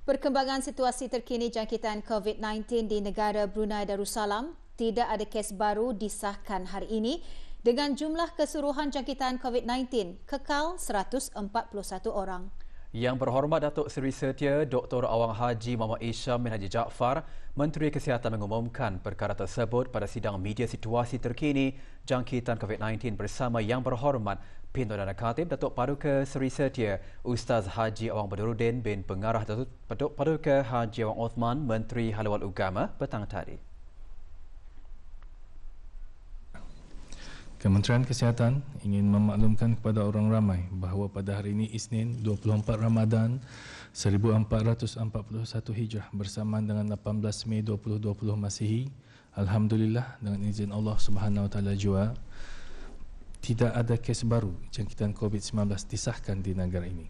Perkembangan situasi terkini jangkitan COVID-19 di negara Brunei Darussalam, tidak ada kes baru disahkan hari ini dengan jumlah keseluruhan jangkitan COVID-19 kekal 141 orang. Yang Berhormat Datuk Seri Setia Dr. Awang Haji Muhammad Isham bin Haji Jaafar, Menteri Kesihatan mengumumkan perkara tersebut pada sidang media situasi terkini jangkitan COVID-19 bersama Yang Berhormat Perdana Khatib Datuk Paduka Seri Setia Ustaz Haji Awang Badaruddin bin Pengarah Datuk Paduka Haji Awang Othman, Menteri Halal Agama petang tadi. Kementerian Kesihatan ingin memaklumkan kepada orang ramai bahawa pada hari ini Isnin 24 Ramadan 1441 Hijrah bersamaan dengan 18 Mei 2020 Masihi, alhamdulillah dengan izin Allah Subhanahu Wa Taala jua tidak ada kes baru jangkitan COVID-19 disahkan di negara ini.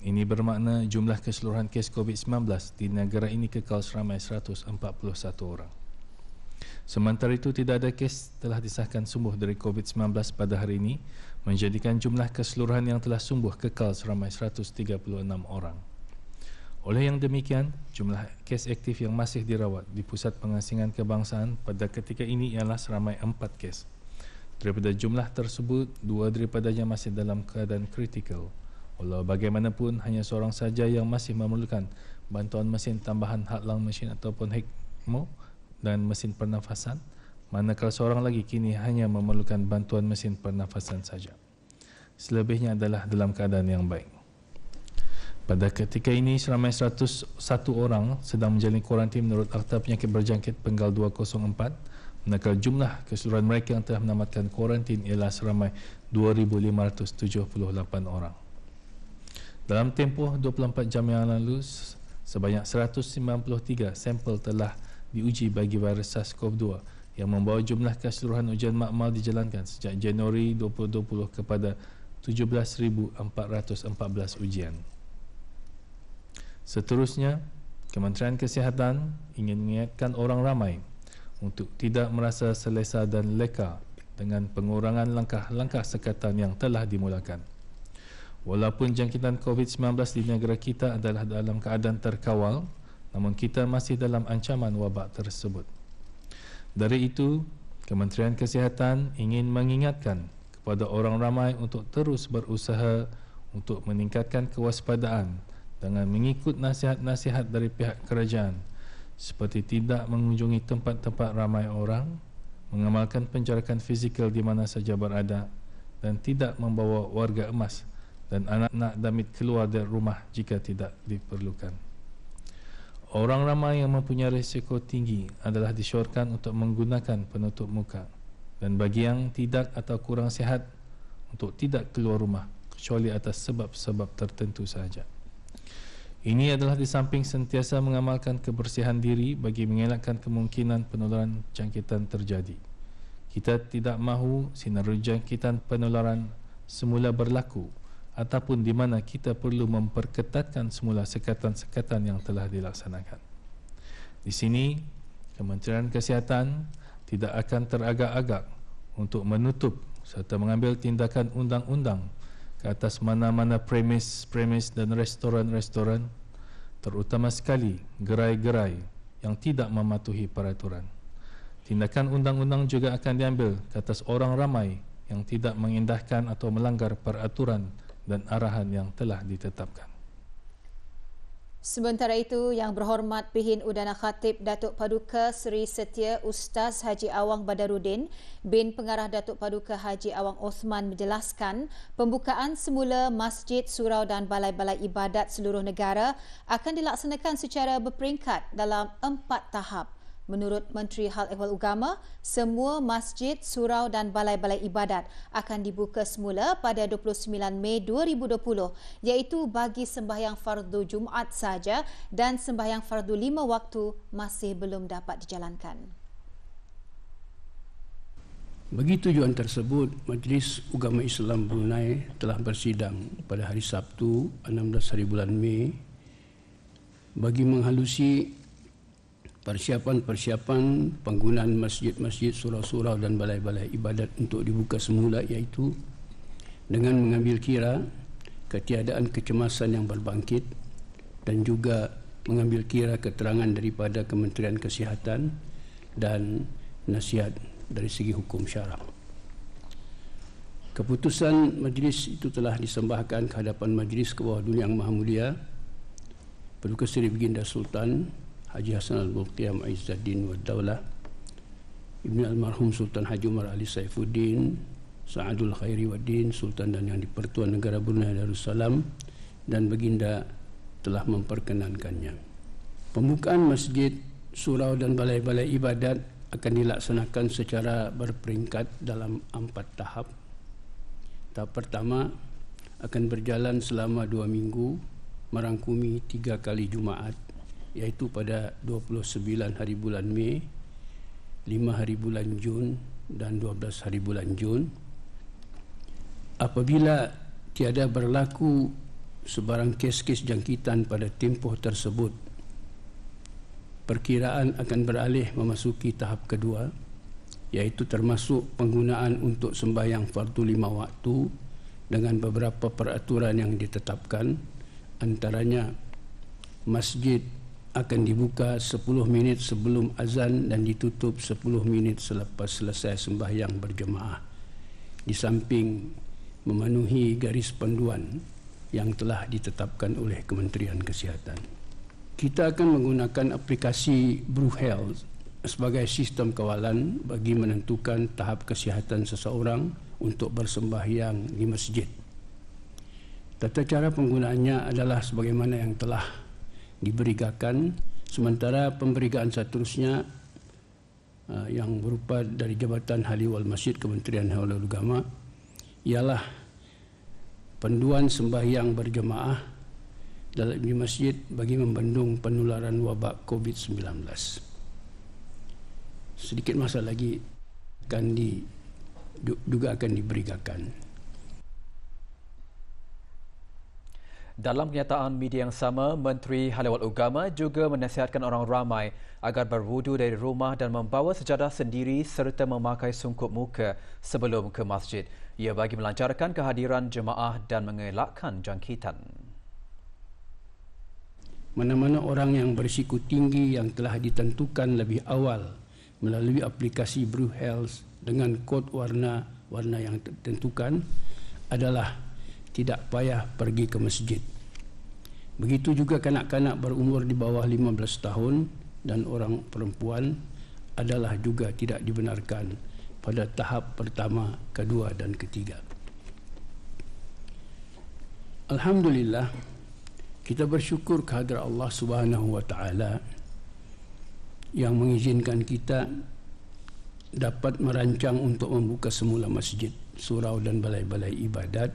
Ini bermakna jumlah keseluruhan kes COVID-19 di negara ini kekal seramai 141 orang. Sementara itu, tidak ada kes telah disahkan sembuh dari COVID-19 pada hari ini, menjadikan jumlah keseluruhan yang telah sembuh kekal seramai 136 orang. Oleh yang demikian, jumlah kes aktif yang masih dirawat di Pusat Pengasingan Kebangsaan pada ketika ini ialah seramai 4 kes. Daripada jumlah tersebut, 2 daripadanya masih dalam keadaan kritikal. Walau bagaimanapun, hanya seorang saja yang masih memerlukan bantuan mesin tambahan hadlang mesin ataupun ECMO dan mesin pernafasan, manakala seorang lagi kini hanya memerlukan bantuan mesin pernafasan saja. Selebihnya adalah dalam keadaan yang baik. Pada ketika ini, seramai 101 orang sedang menjalani kuarantin menurut Akta Penyakit Berjangkit Penggal 204, manakala jumlah keseluruhan mereka yang telah menamatkan kuarantin ialah seramai 2,578 orang. Dalam tempoh 24 jam yang lalu, sebanyak 193 sampel telah diuji bagi virus SARS-CoV-2 yang membawa jumlah keseluruhan ujian makmal dijalankan sejak Januari 2020 kepada 17,414 ujian. Seterusnya, Kementerian Kesihatan ingin mengingatkan orang ramai untuk tidak merasa selesa dan leka dengan pengurangan langkah-langkah sekatan yang telah dimulakan. Walaupun jangkitan COVID-19 di negara kita adalah dalam keadaan terkawal, namun kita masih dalam ancaman wabak tersebut. Dari itu, Kementerian Kesihatan ingin mengingatkan kepada orang ramai untuk terus berusaha untuk meningkatkan kewaspadaan dengan mengikut nasihat-nasihat dari pihak kerajaan seperti tidak mengunjungi tempat-tempat ramai orang, mengamalkan penjarakan fizikal di mana saja berada dan tidak membawa warga emas dan anak-anak damit keluar dari rumah jika tidak diperlukan. Orang ramai yang mempunyai risiko tinggi adalah disyorkan untuk menggunakan penutup muka, dan bagi yang tidak atau kurang sihat untuk tidak keluar rumah kecuali atas sebab-sebab tertentu sahaja. Ini adalah di samping sentiasa mengamalkan kebersihan diri bagi mengelakkan kemungkinan penularan jangkitan terjadi. Kita tidak mahu senario jangkitan penularan semula berlaku ataupun di mana kita perlu memperketatkan semula sekatan-sekatan yang telah dilaksanakan. Di sini, Kementerian Kesihatan tidak akan teragak-agak untuk menutup serta mengambil tindakan undang-undang ke atas mana-mana premis dan restoran-restoran, terutama sekali gerai-gerai yang tidak mematuhi peraturan. Tindakan undang-undang juga akan diambil ke atas orang ramai yang tidak mengindahkan atau melanggar peraturan dan arahan yang telah ditetapkan. Sementara itu, Yang Berhormat Pihin Udana Khatib Datuk Paduka Seri Setia Ustaz Haji Awang Badaruddin bin Pengarah Datuk Paduka Haji Awang Othman menjelaskan pembukaan semula masjid, surau dan balai-balai ibadat seluruh negara akan dilaksanakan secara berperingkat dalam 4 tahap. Menurut Menteri Hal Ehwal Agama, semua masjid, surau dan balai-balai ibadat akan dibuka semula pada 29 Mei 2020 iaitu bagi sembahyang fardu Jumaat saja dan sembahyang fardu 5 waktu masih belum dapat dijalankan. Bagi tujuan tersebut, Majlis Ugama Islam Brunei telah bersidang pada hari Sabtu 16 hari bulan Mei bagi menghalusi persiapan penggunaan masjid-masjid, surau-surau dan balai-balai ibadat untuk dibuka semula, iaitu dengan mengambil kira ketiadaan kecemasan yang berbangkit dan juga mengambil kira keterangan daripada Kementerian Kesihatan dan nasihat dari segi hukum syarak. Keputusan majlis itu telah disembahkan ke hadapan Majlis ke bawah dunia yang Maha Mulia Paduka Seri Baginda Sultan Haji Hassan Al-Bolkiah Mu'izzuddin wa Daulah, Ibni Almarhum Sultan Haji Umar Ali Saifuddin Sa'adul Khairi Waddin, Sultan dan Yang di-Pertuan Negara Brunei Darussalam, dan Baginda telah memperkenankannya. Pembukaan masjid, surau dan balai-balai ibadat akan dilaksanakan secara berperingkat dalam 4 tahap. Tahap pertama akan berjalan selama 2 minggu, merangkumi 3 kali Jumaat, iaitu pada 29 hari bulan Mei, 5 hari bulan Jun dan 12 hari bulan Jun. Apabila tiada berlaku sebarang kes-kes jangkitan pada tempoh tersebut, perkiraan akan beralih memasuki tahap kedua, iaitu termasuk penggunaan untuk sembahyang fardu 5 waktu dengan beberapa peraturan yang ditetapkan. Antaranya, masjid akan dibuka 10 minit sebelum azan dan ditutup 10 minit selepas selesai sembahyang berjemaah, di samping memenuhi garis panduan yang telah ditetapkan oleh Kementerian Kesihatan. Kita akan menggunakan aplikasi BruHealth sebagai sistem kawalan bagi menentukan tahap kesihatan seseorang untuk bersembahyang di masjid. Tata cara penggunaannya adalah sebagaimana yang telah diberikan, sementara pemberikan seterusnya yang berupa dari Jabatan Hali wal Masjid Kementerian Haulul Agama ialah panduan sembahyang berjemaah dalam di masjid bagi membendung penularan wabak COVID-19. Sedikit masa lagi juga akan diberikan. Dalam kenyataan media yang sama, Menteri Halal Agama juga menasihatkan orang ramai agar berwudu dari rumah dan membawa sejadah sendiri serta memakai sungkup muka sebelum ke masjid. Ia bagi melancarkan kehadiran jemaah dan mengelakkan jangkitan. Mana-mana orang yang berisiko tinggi yang telah ditentukan lebih awal melalui aplikasi BruHealth dengan kod warna yang ditentukan adalah tidak payah pergi ke masjid. Begitu juga kanak-kanak berumur di bawah 15 tahun dan orang perempuan adalah juga tidak dibenarkan pada tahap pertama, kedua dan ketiga. Alhamdulillah, kita bersyukur kehadrat Allah Subhanahu wa taala yang mengizinkan kita dapat merancang untuk membuka semula masjid, surau dan balai-balai ibadat,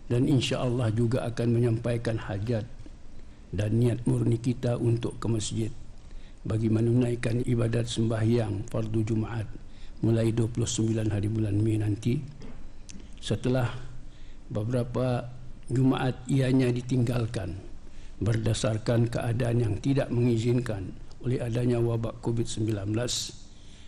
dan insya-Allah juga akan menyampaikan hajat dan niat murni kita untuk ke masjid bagi menunaikan ibadat sembahyang fardu Jumaat mulai 29 hari bulan Mei nanti, setelah beberapa Jumaat ianya ditinggalkan berdasarkan keadaan yang tidak mengizinkan oleh adanya wabak COVID-19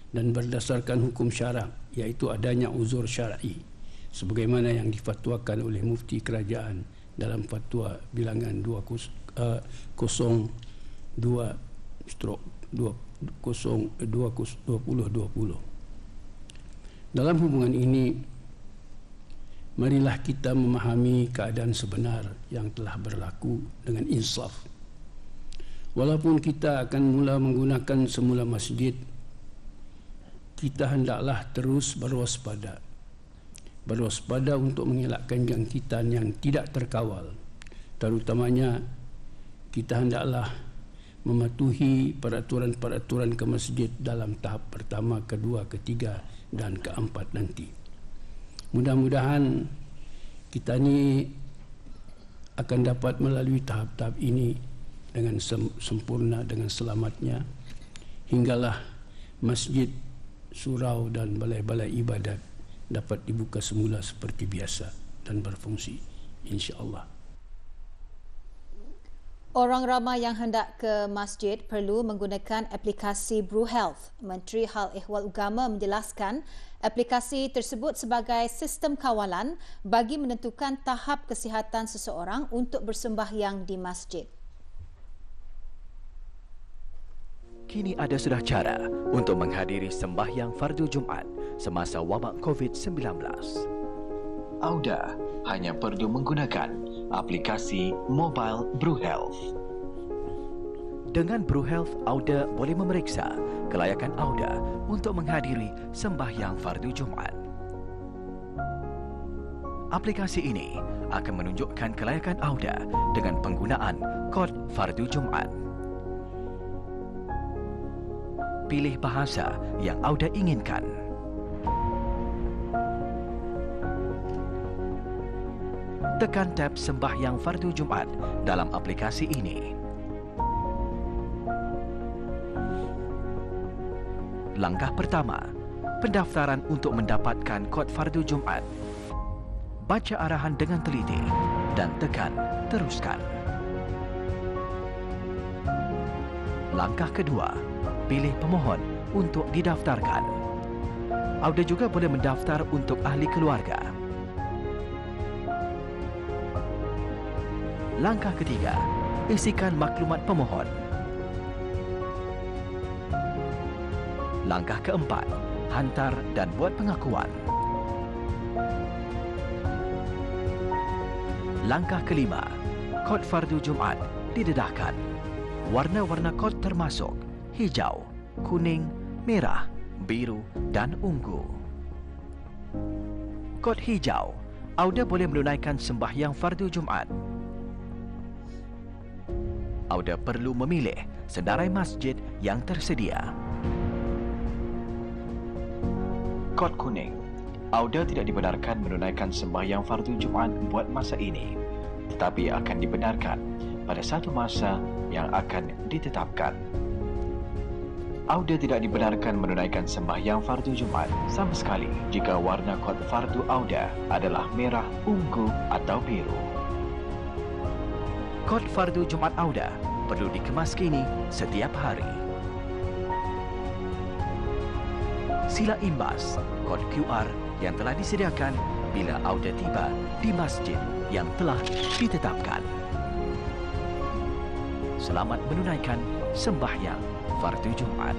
dan berdasarkan hukum syarak, iaitu adanya uzur syar'i sebagaimana yang difatwakan oleh Mufti Kerajaan dalam fatwa bilangan 02/2020. Dalam hubungan ini, marilah kita memahami keadaan sebenar yang telah berlaku dengan insaf. Walaupun kita akan mula menggunakan semula masjid, kita hendaklah terus berwaspada. Berwaspada untuk mengelakkan jangkitan yang tidak terkawal. Terutamanya, kita hendaklah mematuhi peraturan-peraturan ke masjid dalam tahap pertama, kedua, ketiga dan keempat nanti. Mudah-mudahan kita ini akan dapat melalui tahap-tahap ini dengan sempurna, dengan selamatnya, hinggalah masjid, surau dan balai-balai ibadat dapat dibuka semula seperti biasa dan berfungsi, insya-Allah. Orang ramai yang hendak ke masjid perlu menggunakan aplikasi BruHealth. Menteri Hal Ehwal Agama menjelaskan aplikasi tersebut sebagai sistem kawalan bagi menentukan tahap kesihatan seseorang untuk bersembahyang di masjid. kini ada sudah cara untuk menghadiri sembahyang fardu Jumaat semasa wabak COVID-19. Auda hanya perlu menggunakan aplikasi Mobile BruHealth. Dengan BruHealth, Auda boleh memeriksa kelayakan Auda untuk menghadiri sembahyang fardu Jumaat. Aplikasi ini akan menunjukkan kelayakan Auda dengan penggunaan kod fardu Jumaat. Pilih bahasa yang Auda inginkan. Tekan tab sembahyang fardu Jumaat dalam aplikasi ini. Langkah pertama, pendaftaran untuk mendapatkan kod fardu Jumaat. Baca arahan dengan teliti dan tekan teruskan. Langkah kedua, pilih pemohon untuk didaftarkan. Auda juga boleh mendaftar untuk ahli keluarga. Langkah ketiga, isikan maklumat pemohon. Langkah keempat, hantar dan buat pengakuan. Langkah kelima, kod fardu Jumaat didedahkan. Warna-warna kod termasuk hijau, kuning, merah, biru dan ungu. Kod hijau, Auda boleh menunaikan sembahyang fardu Jumaat. Auda perlu memilih senarai masjid yang tersedia. Kod kuning, Auda tidak dibenarkan menunaikan sembahyang fardu Jumaat buat masa ini, tetapi akan dibenarkan pada satu masa yang akan ditetapkan. Auda tidak dibenarkan menunaikan sembahyang fardu Jumaat sama sekali jika warna kod fardu Auda adalah merah, ungu atau biru. Kod fardu Jumaat Auda perlu dikemas kini setiap hari. Sila imbas kod QR yang telah disediakan bila Auda tiba di masjid yang telah ditetapkan. Selamat menunaikan sembahyang fardu Jumaat.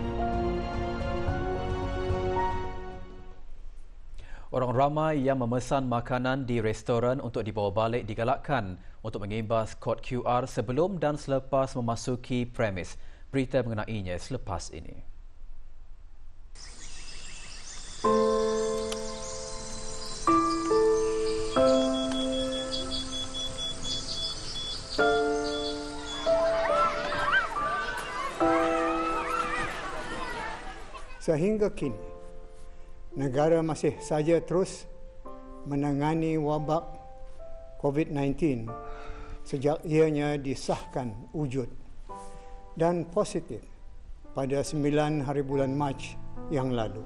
Orang ramai yang memesan makanan di restoran untuk dibawa balik digalakkan untuk mengimbas kod QR sebelum dan selepas memasuki premis. Berita mengenainya selepas ini. Sehingga kini, negara masih saja terus menangani wabak COVID-19 sejak ianya disahkan wujud dan positif pada 9 hari bulan Mac yang lalu.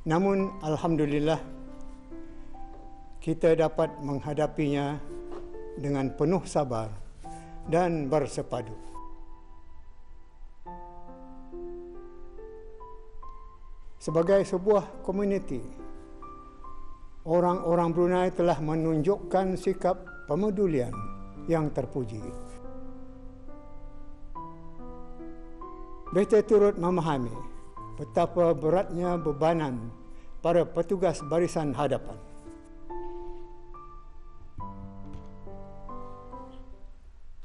Namun, alhamdulillah, kita dapat menghadapinya dengan penuh sabar dan bersepadu. Sebagai sebuah komuniti, orang-orang Brunei telah menunjukkan sikap pemedulian yang terpuji. Beta turut memahami betapa beratnya bebanan para petugas barisan hadapan.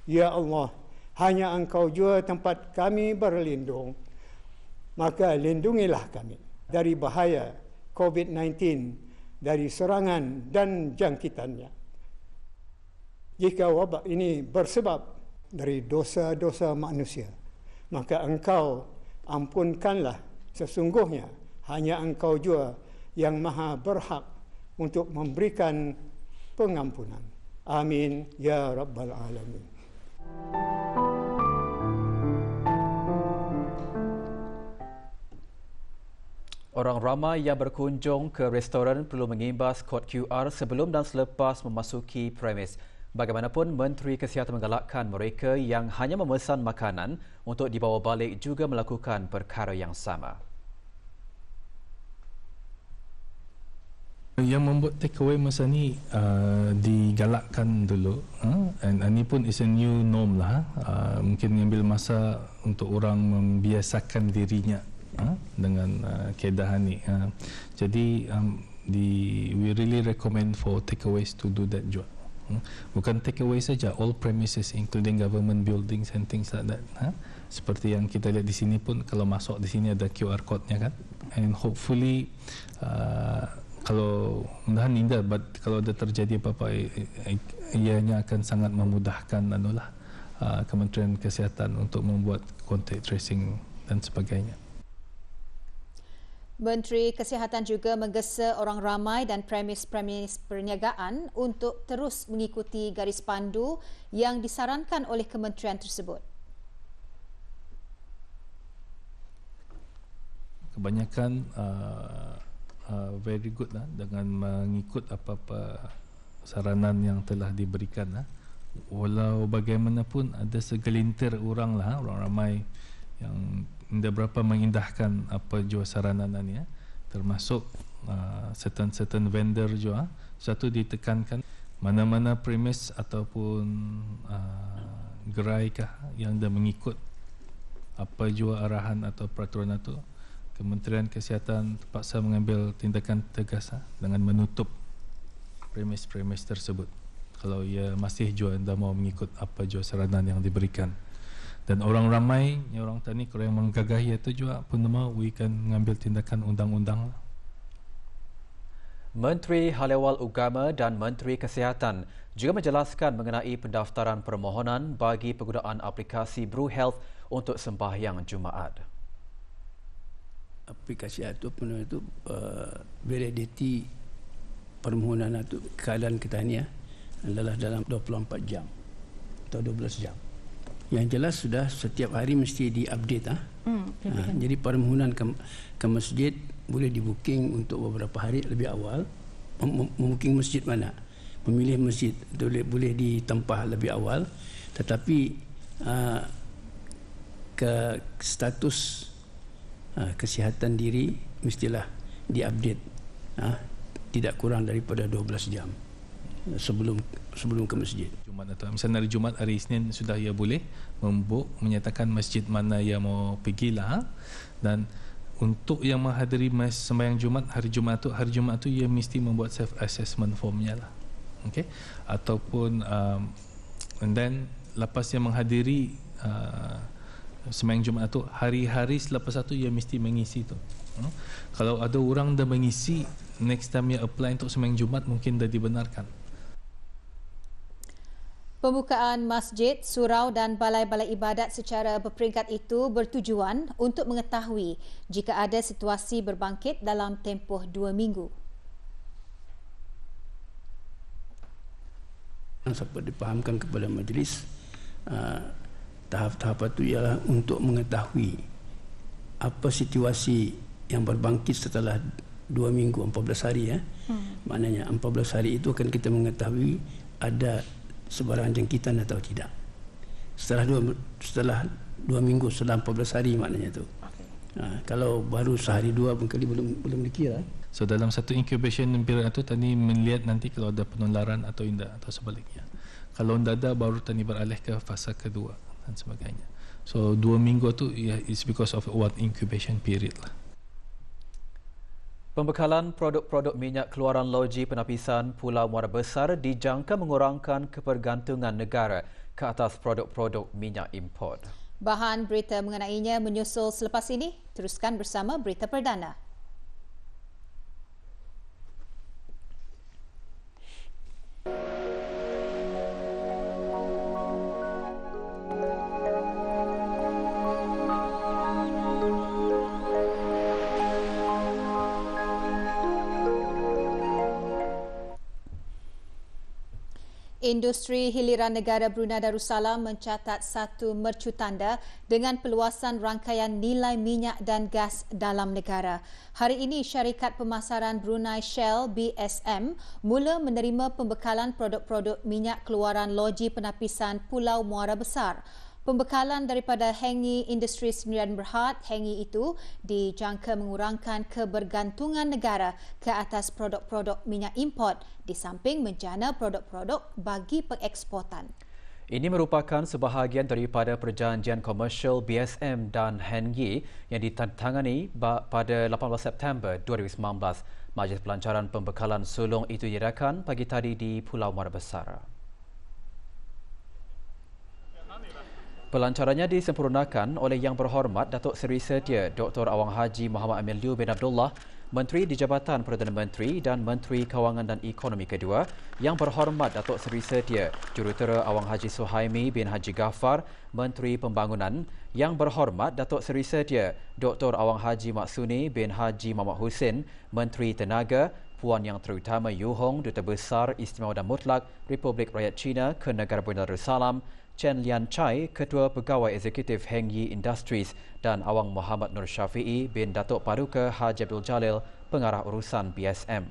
Ya Allah, hanya Engkau jua tempat kami berlindung, maka lindungilah kami dari bahaya COVID-19, dari serangan dan jangkitannya. Jika wabak ini bersebab dari dosa-dosa manusia, maka Engkau ampunkanlah. Sesungguhnya hanya Engkau jua yang maha berhak untuk memberikan pengampunan. Amin ya Rabbal Alamin. Orang ramai yang berkunjung ke restoran perlu mengimbas kod QR sebelum dan selepas memasuki premis. Bagaimanapun, Menteri Kesihatan menggalakkan mereka yang hanya memesan makanan untuk dibawa balik juga melakukan perkara yang sama. Yang membuat takeaway masa ni digalakkan dulu, and ini pun is a new norm lah. Mungkin mengambil masa untuk orang membiasakan dirinya dengan keadaan ni. Jadi we really recommend for takeaways to do that juga. Bukan takeaway saja, all premises including government buildings and things like that. Seperti yang kita lihat di sini pun, kalau masuk di sini ada QR code-nya kan, and hopefully kalau mudahan indah, but kalau ada terjadi apa-apa, ianya akan sangat memudahkan Kementerian Kesihatan untuk membuat contact tracing dan sebagainya. Menteri Kesihatan juga menggesa orang ramai dan premis-premis perniagaan untuk terus mengikuti garis pandu yang disarankan oleh kementerian tersebut. Kebanyakan very good dengan mengikut apa-apa saranan yang telah diberikan. Walau bagaimanapun ada segelintir orang ramai yang tidak berapa mengindahkan apa jua saranan ini, termasuk certain vendor juga. Satu ditekankan, mana-mana premis ataupun gerai yang dah mengikut apa jua arahan atau peraturan itu, Kementerian Kesihatan terpaksa mengambil tindakan tegas dengan menutup premis-premis tersebut kalau ia masih jua anda mau mengikut apa jua saranan yang diberikan. Dan orang ramai, orang tani kalau yang menggagahi itu juga pun mau, we akan mengambil tindakan undang-undang. Menteri Hal Ehwal Agama dan Menteri Kesihatan juga menjelaskan mengenai pendaftaran permohonan bagi penggunaan aplikasi Bru Health untuk sembahyang Jumaat. Aplikasi itu validiti permohonan itu keadaan kita adalah dalam 24 jam atau 12 jam. Yang jelas sudah setiap hari mesti diupdate. Jadi permohonan ke masjid boleh di-booking untuk beberapa hari lebih awal. Membooking masjid mana? Memilih masjid boleh ditempah lebih awal. Tetapi ke status kesihatan diri mestilah diupdate tidak kurang daripada 12 jam sebelum ke masjid. Jumaat atau misalnya hari Jumaat, hari Isnin sudah ia boleh membook, menyatakan masjid mana ia mau pergilah. Dan untuk yang menghadiri sembahyang Jumaat, hari Jumaat tu ia mesti membuat self assessment formnya lah. Okay? Ataupun and then lepas yang menghadiri sembahyang Jumaat tu, hari-hari selepas itu ia mesti mengisi tu. Kalau ada orang dah mengisi, next time ia apply untuk sembahyang Jumaat mungkin dah dibenarkan. Pembukaan masjid, surau dan balai-balai ibadat secara berperingkat itu bertujuan untuk mengetahui jika ada situasi berbangkit dalam tempoh 2 minggu. Sampai dipahamkan kepada majlis, tahap-tahap itu ialah untuk mengetahui apa situasi yang berbangkit setelah 2 minggu, 14 hari. Maknanya 14 hari itu akan kita mengetahui ada sebarang jangkitan atau tidak. Setelah 2 minggu, setelah 14 hari maknanya itu. Kalau baru sehari 2 mungkin belum dikira. So dalam satu incubation period itu tadi melihat nanti kalau ada penularan atau tidak atau sebaliknya. Kalau tidak ada, baru tadi beralih ke fasa kedua dan sebagainya. So 2 minggu tu is because of one incubation period lah. Pembekalan produk-produk minyak keluaran loji penapisan Pulau Muara Besar dijangka mengurangkan kepergantungan negara ke atas produk-produk minyak import. Bahan berita mengenainya menyusul selepas ini. Teruskan bersama Berita Perdana. Industri Hiliran Negara Brunei Darussalam mencatat satu mercu tanda dengan peluasan rangkaian nilai minyak dan gas dalam negara. Hari ini, Syarikat Pemasaran Brunei Shell BSM mula menerima pembekalan produk-produk minyak keluaran loji penapisan Pulau Muara Besar. Pembekalan daripada Hengi Industries Sdn Berhad, Hengi itu dijangka mengurangkan kebergantungan negara ke atas produk-produk minyak import di samping menjana produk-produk bagi pengeksportan. Ini merupakan sebahagian daripada perjanjian komersial BSM dan Hengi yang ditandatangani pada 18 September 2019. Majlis pelancaran pembekalan sulung itu diadakan pagi tadi di Pulau Muara Besar. Pelancarannya disempurnakan oleh Yang Berhormat Datuk Seri Setia Dr. Awang Haji Muhammad Amin Liu bin Abdullah, Menteri di Jabatan Perdana Menteri dan Menteri Kewangan dan Ekonomi kedua, Yang Berhormat Datuk Seri Setia Jurutera Awang Haji Suhaimi bin Haji Ghaffar, Menteri Pembangunan, Yang Berhormat Datuk Seri Setia Dr. Awang Haji Maksuni bin Haji Muhammad Hussein, Menteri Tenaga, Puan Yang Terutama Yu Hong, Duta Besar Istimewa dan Mutlak Republik Rakyat China ke Negara Brunei Darussalam, Chen Lian Chai, Ketua Pegawai Eksekutif Hengi Industries dan Awang Muhammad Nur Syafi'i bin Datuk Paduka Haji Abdul Jalil, Pengarah Urusan BSM.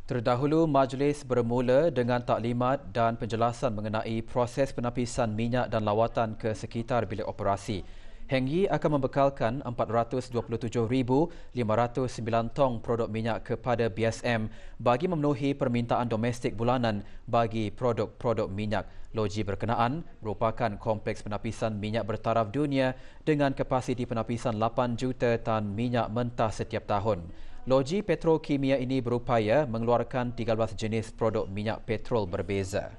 Terdahulu, majlis bermula dengan taklimat dan penjelasan mengenai proses penapisan minyak dan lawatan ke sekitar bilik operasi. Hengi akan membekalkan 427,509 tong produk minyak kepada BSM bagi memenuhi permintaan domestik bulanan bagi produk-produk minyak. Loji berkenaan merupakan kompleks penapisan minyak bertaraf dunia dengan kapasiti penapisan 8 juta tan minyak mentah setiap tahun. Loji petrokimia ini berupaya mengeluarkan 13 jenis produk minyak petrol berbeza.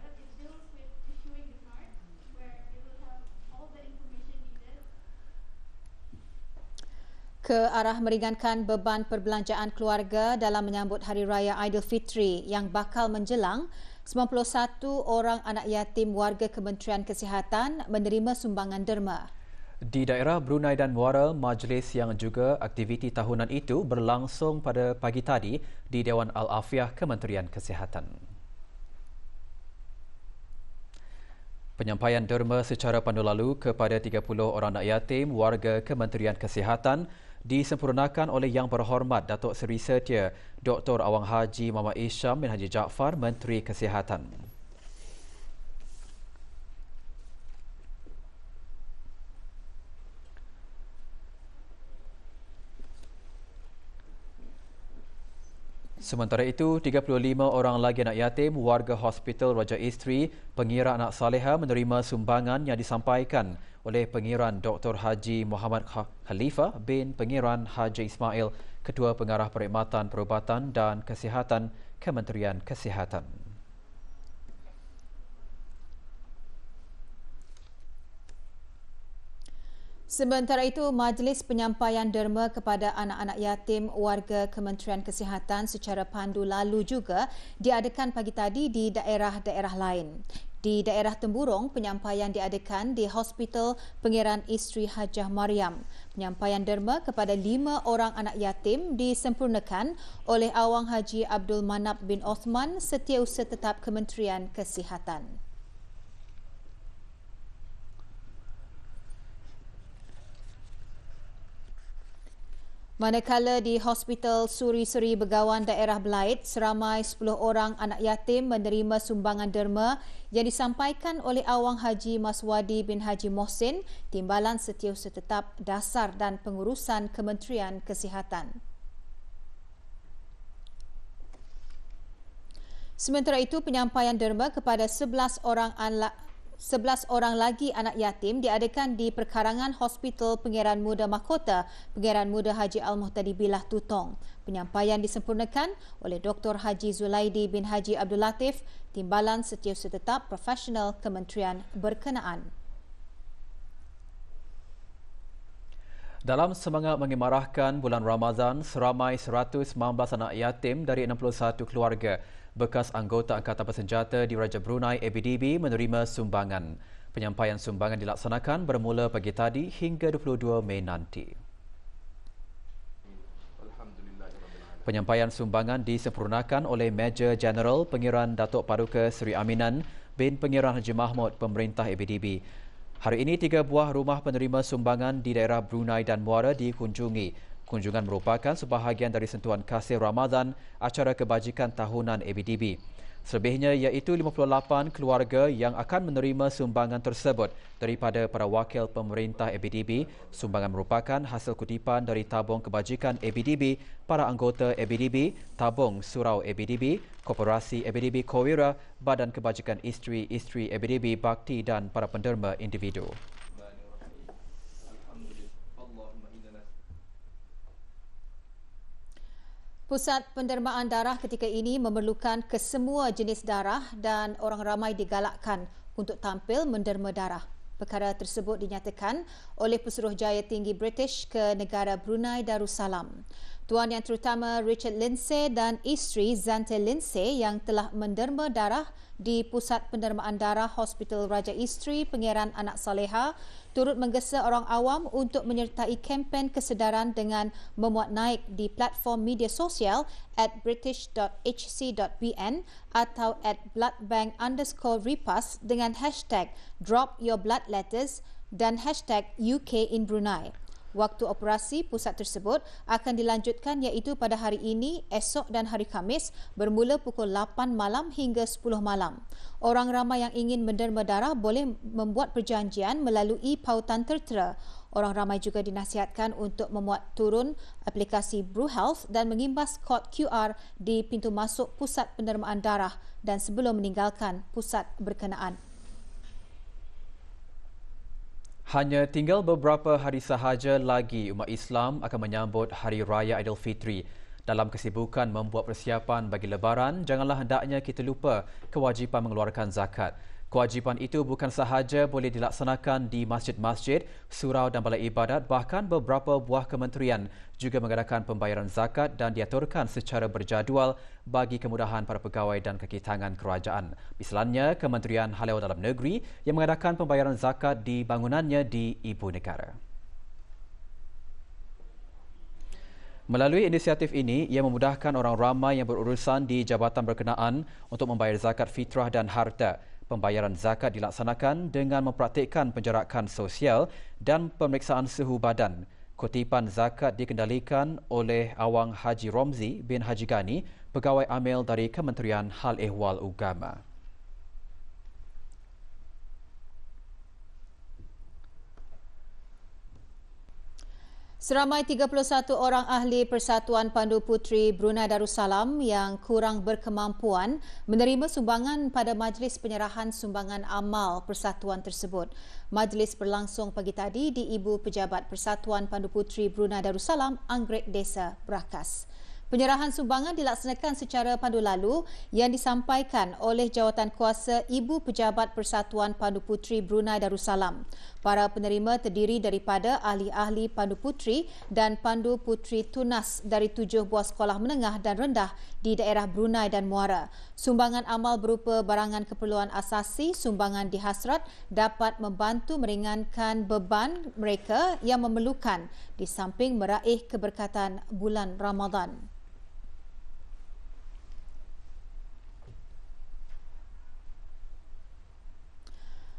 Ke arah meringankan beban perbelanjaan keluarga dalam menyambut Hari Raya Aidilfitri yang bakal menjelang, 91 orang anak yatim warga Kementerian Kesihatan menerima sumbangan derma. Di daerah Brunei dan Muara, majlis yang juga aktiviti tahunan itu berlangsung pada pagi tadi di Dewan Al-Afiah Kementerian Kesihatan. Penyampaian derma secara pandu lalu kepada 30 orang anak yatim warga Kementerian Kesihatan disempurnakan oleh Yang Berhormat Datuk Seri Setia Dr. Awang Haji Muhammad Isham bin Haji Jaafar, Menteri Kesihatan. Sementara itu, 35 orang lagi anak yatim warga Hospital Raja Isteri Pengira Anak Saleha menerima sumbangan yang disampaikan oleh Pengiran Dr. Haji Muhammad Khalifah bin Pengiran Haji Ismail, Ketua Pengarah Perkhidmatan Perubatan dan Kesihatan Kementerian Kesihatan. Sementara itu, majlis penyampaian derma kepada anak-anak yatim warga Kementerian Kesihatan secara pandu lalu juga diadakan pagi tadi di daerah-daerah lain. Di daerah Temburong, penyampaian diadakan di Hospital Pengiran Isteri Hajah Mariam. Penyampaian derma kepada 5 orang anak yatim disempurnakan oleh Awang Haji Abdul Manap bin Osman, Setiausaha Tetap Kementerian Kesihatan. Manakala di Hospital Suri-Suri Begawan Daerah Belait, seramai 10 orang anak yatim menerima sumbangan derma yang disampaikan oleh Awang Haji Maswadi bin Haji Mohsin, Timbalan Setiausaha Tetap Dasar dan Pengurusan Kementerian Kesihatan. Sementara itu, penyampaian derma kepada 11 orang lagi anak yatim diadakan di perkarangan Hospital Pengiran Muda Mahkota, Pengiran Muda Haji Al-Muhtadi Bilah Tutong. Penyampaian disempurnakan oleh Dr. Haji Zulaidi bin Haji Abdul Latif, Timbalan Setiausaha Tetap Profesional Kementerian berkenaan. Dalam semangat mengimarahkan bulan Ramadan, seramai 119 anak yatim dari 61 keluarga bekas anggota Angkatan Bersenjata di Raja Brunei ABDB menerima sumbangan. Penyampaian sumbangan dilaksanakan bermula pagi tadi hingga 22 Mei nanti. Penyampaian sumbangan disempurnakan oleh Major Jeneral Pengiran Datuk Paduka Seri Aminan bin Pengiran Haji Mahmud Pemerintah ABDB. Hari ini 3 buah rumah penerima sumbangan di daerah Brunei dan Muara dikunjungi. Kunjungan merupakan sebahagian dari sentuhan kasih Ramadan acara kebajikan tahunan ABDB. Selebihnya iaitu 58 keluarga yang akan menerima sumbangan tersebut daripada para wakil pemerintah ABDB. Sumbangan merupakan hasil kutipan dari tabung kebajikan ABDB, para anggota ABDB, tabung surau ABDB, Koperasi ABDB Kowira, Badan Kebajikan Isteri ABDB Bakti dan para penderma individu. Pusat pendermaan darah ketika ini memerlukan kesemua jenis darah dan orang ramai digalakkan untuk tampil menderma darah. Perkara tersebut dinyatakan oleh Pesuruhjaya Tinggi British ke negara Brunei Darussalam. Tuan Yang Terutama Richard Lindsay dan isteri Zante Lindsay yang telah menderma darah di Pusat Pendermaan Darah Hospital Raja Isteri Pangeran Anak Saleha turut menggesa orang awam untuk menyertai kempen kesedaran dengan memuat naik di platform media sosial @british.hc.bn atau @bloodbank_repass dengan hashtag #DropYourBloodLetters dan hashtag UK in Brunei. Waktu operasi pusat tersebut akan dilanjutkan iaitu pada hari ini, esok dan hari Khamis bermula pukul 8 malam hingga 10 malam. Orang ramai yang ingin menderma darah boleh membuat perjanjian melalui pautan tertera. Orang ramai juga dinasihatkan untuk memuat turun aplikasi BruHealth dan mengimbas kod QR di pintu masuk pusat pendermaan darah dan sebelum meninggalkan pusat berkenaan. Hanya tinggal beberapa hari sahaja lagi umat Islam akan menyambut Hari Raya Aidilfitri. Dalam kesibukan membuat persiapan bagi Lebaran, janganlah hendaknya kita lupa kewajipan mengeluarkan zakat. Kewajipan itu bukan sahaja boleh dilaksanakan di masjid-masjid, surau dan balai ibadat, bahkan beberapa buah kementerian juga mengadakan pembayaran zakat dan diaturkan secara berjadual bagi kemudahan para pegawai dan kaki tangan kerajaan. Misalnya, Kementerian Halau Dalam Negeri yang mengadakan pembayaran zakat di bangunannya di Ibu Negara. Melalui inisiatif ini, ia memudahkan orang ramai yang berurusan di jabatan berkenaan untuk membayar zakat fitrah dan harta. Pembayaran zakat dilaksanakan dengan mempraktikkan penjarakan sosial dan pemeriksaan suhu badan. Kutipan zakat dikendalikan oleh Awang Haji Romzi bin Haji Gani, pegawai amil dari Kementerian Hal Ehwal Agama. Seramai 31 orang ahli Persatuan Pandu Puteri Brunei Darussalam yang kurang berkemampuan menerima sumbangan pada majlis penyerahan sumbangan amal persatuan tersebut. Majlis berlangsung pagi tadi di Ibu Pejabat Persatuan Pandu Puteri Brunei Darussalam, Anggrek Desa Brakas. Penyerahan sumbangan dilaksanakan secara pandu lalu yang disampaikan oleh Jawatankuasa Ibu Pejabat Persatuan Pandu Puteri Brunei Darussalam. Para penerima terdiri daripada ahli-ahli Pandu Puteri dan Pandu Puteri Tunas dari 7 buah sekolah menengah dan rendah di daerah Brunei dan Muara. Sumbangan amal berupa barangan keperluan asasi, sumbangan dihasrat dapat membantu meringankan beban mereka yang memerlukan di samping meraih keberkatan bulan Ramadan.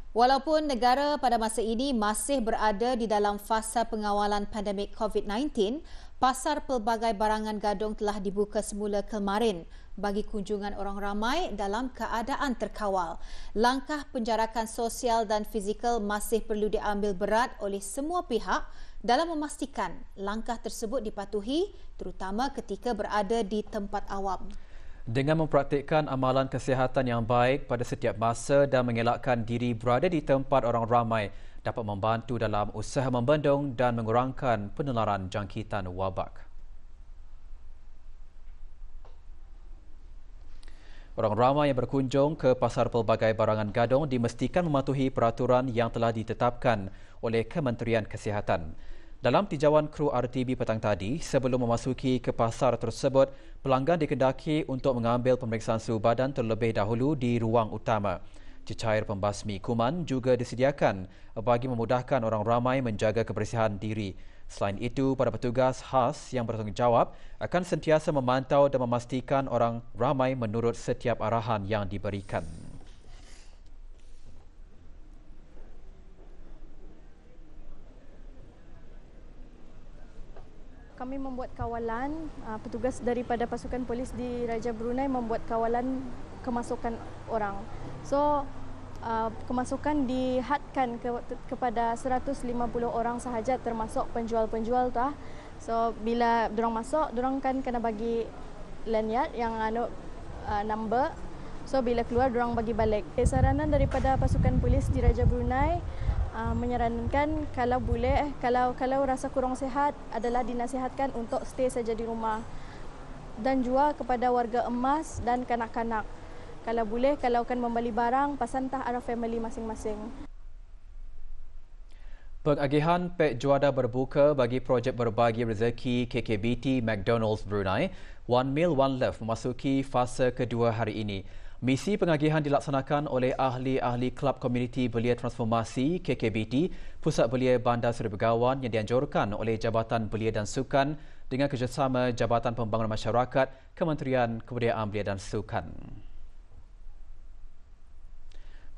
Walaupun negara pada masa ini masih berada di dalam fasa pengawalan pandemik COVID-19, pasar pelbagai barangan gadung telah dibuka semula kemarin bagi kunjungan orang ramai dalam keadaan terkawal. Langkah penjarakan sosial dan fizikal masih perlu diambil berat oleh semua pihak dalam memastikan langkah tersebut dipatuhi, terutama ketika berada di tempat awam. Dengan mempraktikkan amalan kesihatan yang baik pada setiap masa dan mengelakkan diri berada di tempat orang ramai dapat membantu dalam usaha membendung dan mengurangkan penularan jangkitan wabak. Orang ramai yang berkunjung ke pasar pelbagai barangan gadung dimestikan mematuhi peraturan yang telah ditetapkan oleh Kementerian Kesihatan. Dalam tinjauan kru RTB petang tadi, sebelum memasuki ke pasar tersebut, pelanggan dikendaki untuk mengambil pemeriksaan suhu badan terlebih dahulu di ruang utama. Cecair pembasmi kuman juga disediakan bagi memudahkan orang ramai menjaga kebersihan diri. Selain itu, para petugas khas yang bertanggungjawab akan sentiasa memantau dan memastikan orang ramai menurut setiap arahan yang diberikan. kami membuat kawalan, petugas daripada pasukan polis di Raja Brunei membuat kawalan kemasukan orang. So, kemasukan dihadkan kepada 150 orang sahaja termasuk penjual-penjual tu. So, bila dorang masuk, dorang kan kena bagi lanyard yang number. So, bila keluar, dorang bagi balik. Saranan daripada pasukan polis di Raja Brunei menyarankan kalau boleh, kalau rasa kurang sihat adalah dinasihatkan untuk stay saja di rumah. Dan juga kepada warga emas dan kanak-kanak. Kalau boleh, kalau akan membeli barang, pasantah arah family masing-masing. Pengagihan pek juada berbuka bagi projek berbagi rezeki KKBT McDonald's Brunei, One Meal One Love memasuki fasa kedua hari ini. Misi pengagihan dilaksanakan oleh ahli-ahli Kelab Komuniti Belia Transformasi KKBT, Pusat Belia Bandar Seri Begawan yang dianjurkan oleh Jabatan Belia dan Sukan dengan kerjasama Jabatan Pembangunan Masyarakat, Kementerian Kebudayaan Belia dan Sukan.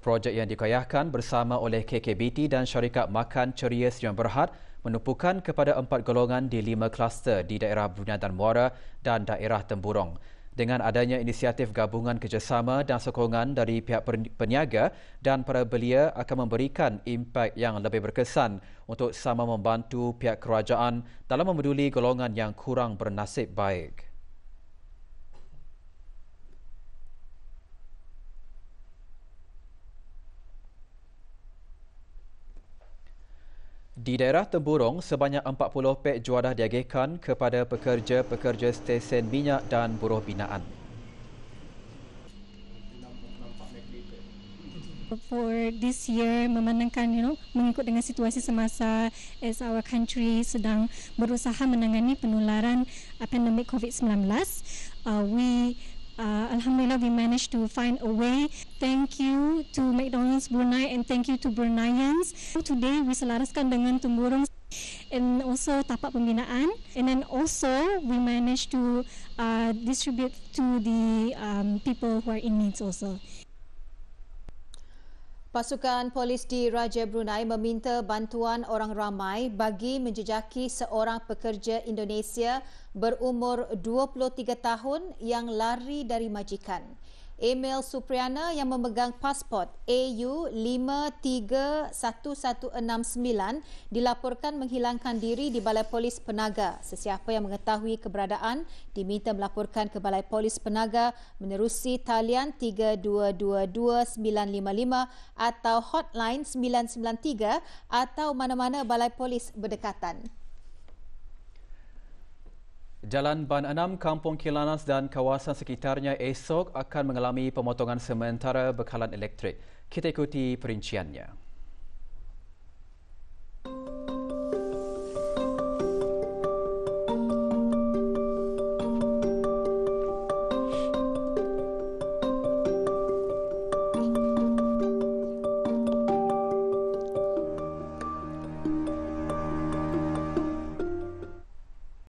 Projek yang dikayahkan bersama oleh KKBT dan Syarikat Makan Ceria Sdn Berhad menumpukan kepada 4 golongan di 5 kluster di daerah Brunei dan Muara dan daerah Temburong. Dengan adanya inisiatif gabungan kerjasama dan sokongan dari pihak peniaga dan para belia akan memberikan impak yang lebih berkesan untuk sama membantu pihak kerajaan dalam memeduli golongan yang kurang bernasib baik. Di daerah Temburong, sebanyak 40 pek juadah diagihkan kepada pekerja-pekerja stesen minyak dan buruh binaan. For this year, memandangkan mengikut dengan situasi semasa as our country sedang berusaha menangani penularan pandemik COVID-19, Alhamdulillah, we managed to find a way. Thank you to McDonald's Brunei and thank you to Bruneians. Today, we selaraskan dengan Temburong and also tapak pembinaan. And then also, we managed to distribute to the people who are in needs also. Pasukan polis di Raja Brunei meminta bantuan orang ramai bagi menjejaki seorang pekerja Indonesia berumur 23 tahun yang lari dari majikan. Emil Supriana yang memegang pasport AU531169 dilaporkan menghilangkan diri di Balai Polis Penaga. Sesiapa yang mengetahui keberadaan diminta melaporkan ke Balai Polis Penaga menerusi talian 3222-955 atau hotline 993 atau mana-mana Balai Polis berdekatan. Jalan Ban 6, Kampung Kilanas dan kawasan sekitarnya esok akan mengalami pemotongan sementara bekalan elektrik. Kita ikuti perinciannya.